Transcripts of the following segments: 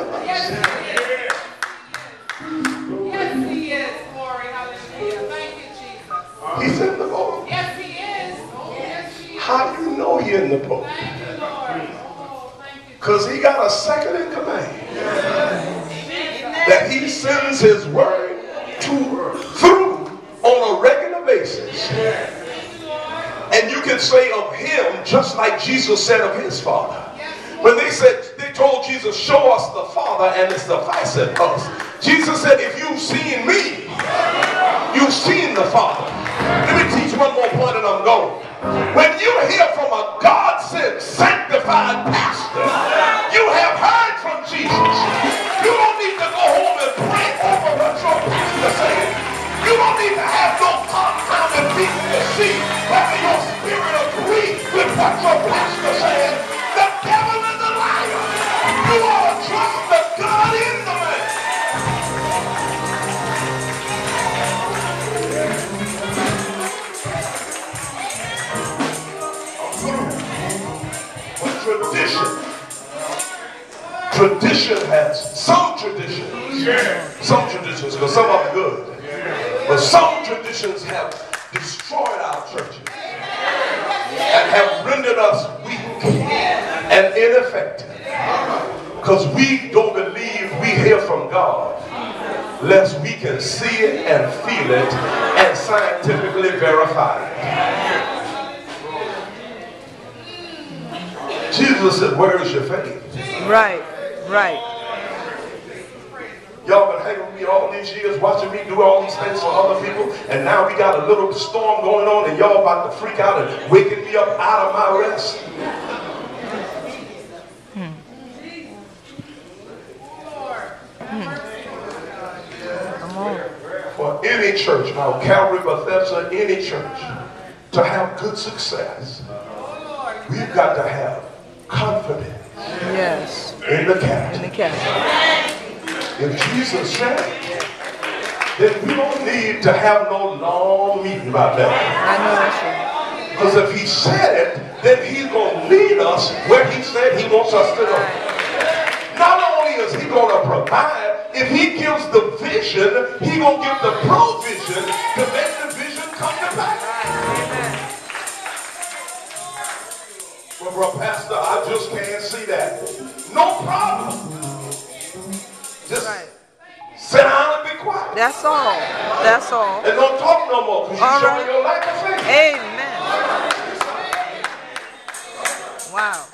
with us. Yes, he is. Glory, hallelujah. Thank you, Jesus. He's in the boat. Yes, he is. Oh, yes, he is. How do you know he's in the boat? Thank you, Lord. Oh, thank you. Because he got a second in command. That he sends his word through on a regular basis. And you can say of him just like Jesus said of his Father. When they told Jesus, show us the Father and it sufficeth us. Jesus said, if you've seen me, you've seen the Father. Let me teach one more point and I'm going. When you hear from a God-sent, sanctified pastor, you have heard from Jesus. You don't need to go home and pray over what your pastor said. You don't need to have no compounded people to see whether your spirit agrees with what your pastor said. The devil is a liar. You ought to trust the God in the man. Tradition has some traditions. Some traditions, because some are good. But some traditions have destroyed our churches and have rendered us weak and ineffective. Because we don't believe we hear from God unless we can see it and feel it and scientifically verify it. Jesus said, where is your faith? Right, right. Y'all been hanging with me all these years, watching me do all these things for other people, and now we got a little storm going on, and y'all about to freak out and waking me up out of my rest. Come on. For any church, now Calvary, Bethesda, any church, to have good success, we've got to have confidence. Yes. In the captain. In the captain. If Jesus said it, then we don't need to have no long meeting about that. I know that's right. Because if he said it, then he's going to lead us where he said he wants us to go. Not only is he going to provide, if he gives the vision, he's going to give the provision to make the vision come to pass. Well, Pastor, I just can't see that. No problem. Just sit down and be quiet. That's all. That's all. And don't talk no more because you're showing your lack of faith. Amen. Wow.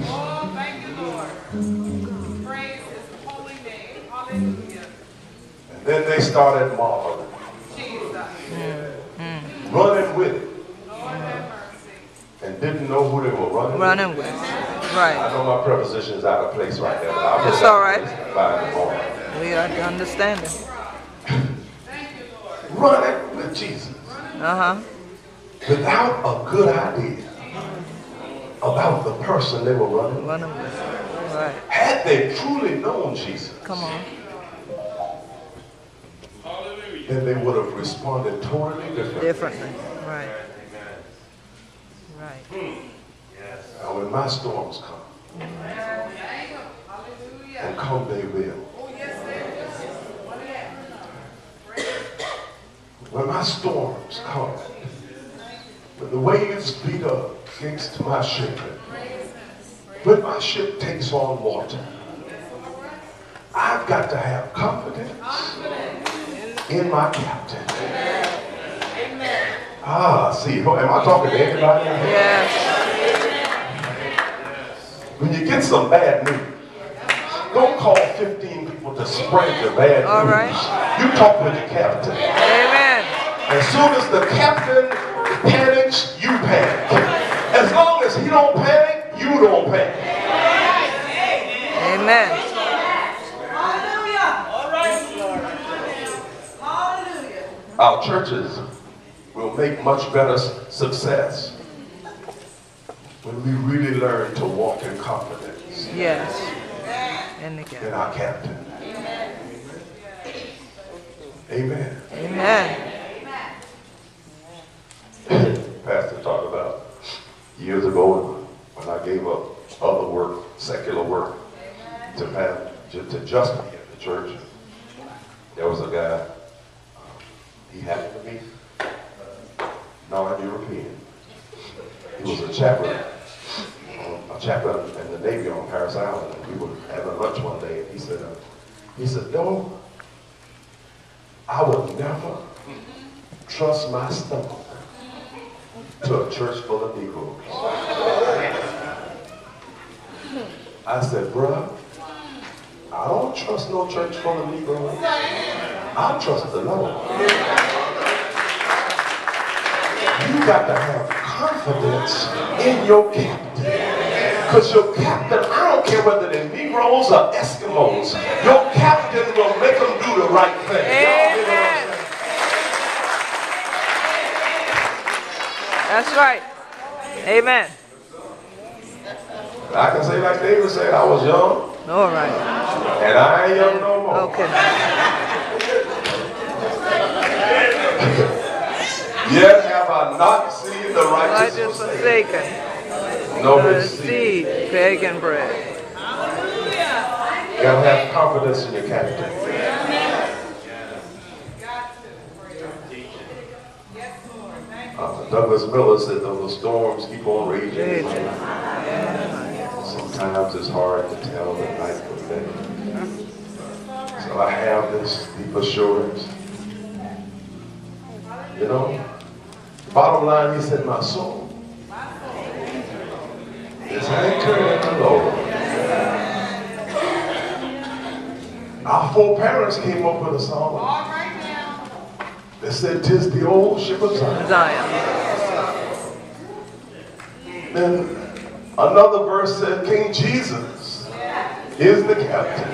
Oh, thank you, Lord. Praise his holy name. Hallelujah. And then they started marveling. Running with it. And didn't know who they were running with. Right. I know my preposition is out of place right there, but I'll it's all right. We understand it. Running with Jesus. Without a good idea about the person they were running with. Right. Had they truly known Jesus, come on, then they would have responded totally differently. Right. Right. Now when my storms come, and come they will. When my storms come, when the waves beat up against my ship, when my ship takes on water, I've got to have confidence in my captain. See, am I talking to anybody? Yes. When you get some bad news, don't call 15 people to spread the bad news. All right. You talk with the captain. Amen. As soon as the captain panics, you panic. As long as he don't panic, you don't panic. Amen. Hallelujah. All right, Lord. Hallelujah. Our churches will make much better success when we really learn to walk in confidence. Yes. In our captain. Amen. Amen. Pastor talked about years ago when I gave up other work, secular work, to just be at the church. There was a guy, he happened to be non-European. He was a chaplain in the Navy on Paris Island. And we were having lunch one day, and he said, no, I would never trust my stomach to a church full of Negroes. I said, bruh, I don't trust no church full of Negroes. I trust the Lord. You got to have confidence in your captain. Because your captain, I don't care whether they're Negroes or Eskimos, your captain will make them do the right thing. Amen. That's right. Amen. I can say like David said, I was young. All right. And I ain't young no more. Okay. Yet have I not seen the righteous forsaken. No The seed. seed, begging bread. You gotta have confidence in your captain. Douglas Miller said though the storms keep on raging, sometimes it's hard to tell the night from day. So I have this deep assurance. You know, bottom line, he said, my soul is anchored in the Lord. Our foreparents came up with a song. They said, 'tis the old ship of Zion. Then another verse said, King Jesus is the captain.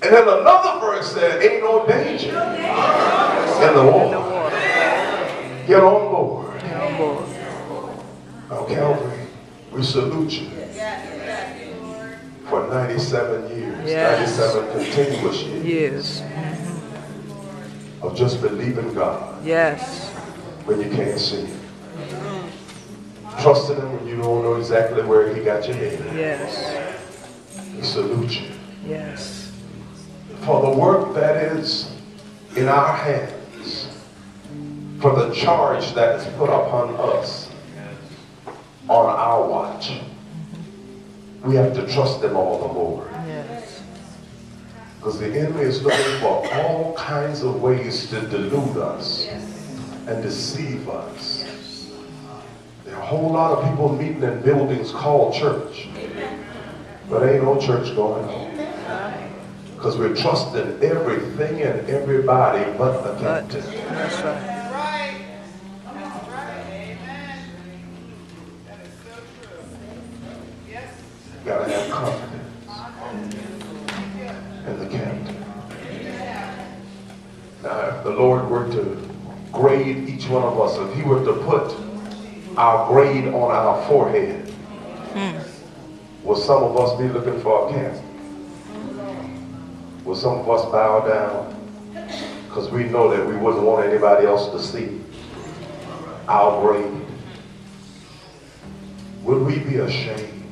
And then another verse said, ain't no danger in the water. Get on board. Now, Calvary, we salute you for 97 years, 97 continuous years of just believing God. Yes. When you can't see Him. Trusting Him when you don't know exactly where He got your head. Yes. We salute you. Yes. For the work that is in our hands, for the charge that is put upon us on our watch. We have to trust Him all the more. Yes. Because the enemy is looking for all kinds of ways to delude us and deceive us. There are a whole lot of people meeting in buildings called church, but ain't no church going on. Because we're trusting everything and everybody but the captain. That's right. That's right. Amen. That is so true. Yes. You gotta have confidence in the captain. Now, if the Lord were to grade each one of us, if He were to put our grade on our forehead, will some of us be looking for a captain? Will some of us bow down because we know that we wouldn't want anybody else to see our grade? Would we be ashamed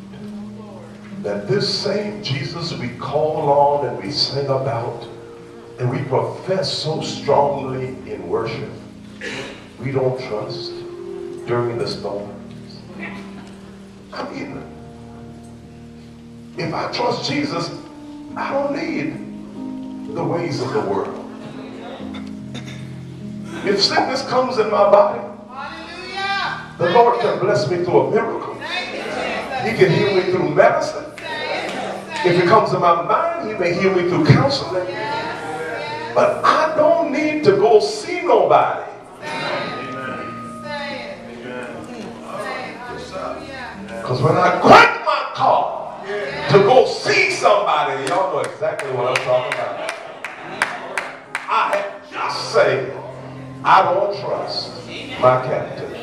that this same Jesus we call on and we sing about and we profess so strongly in worship, we don't trust during the storms? I mean, if I trust Jesus, I don't need the ways of the world. If sickness comes in my body, the Lord can bless me through a miracle. He can heal me through medicine. If it comes in my mind, He may heal me through counseling. But I don't need to go see nobody. Because when I crank my car to go see somebody, y'all know exactly what I'm talking about. I have just said, I don't trust my captain.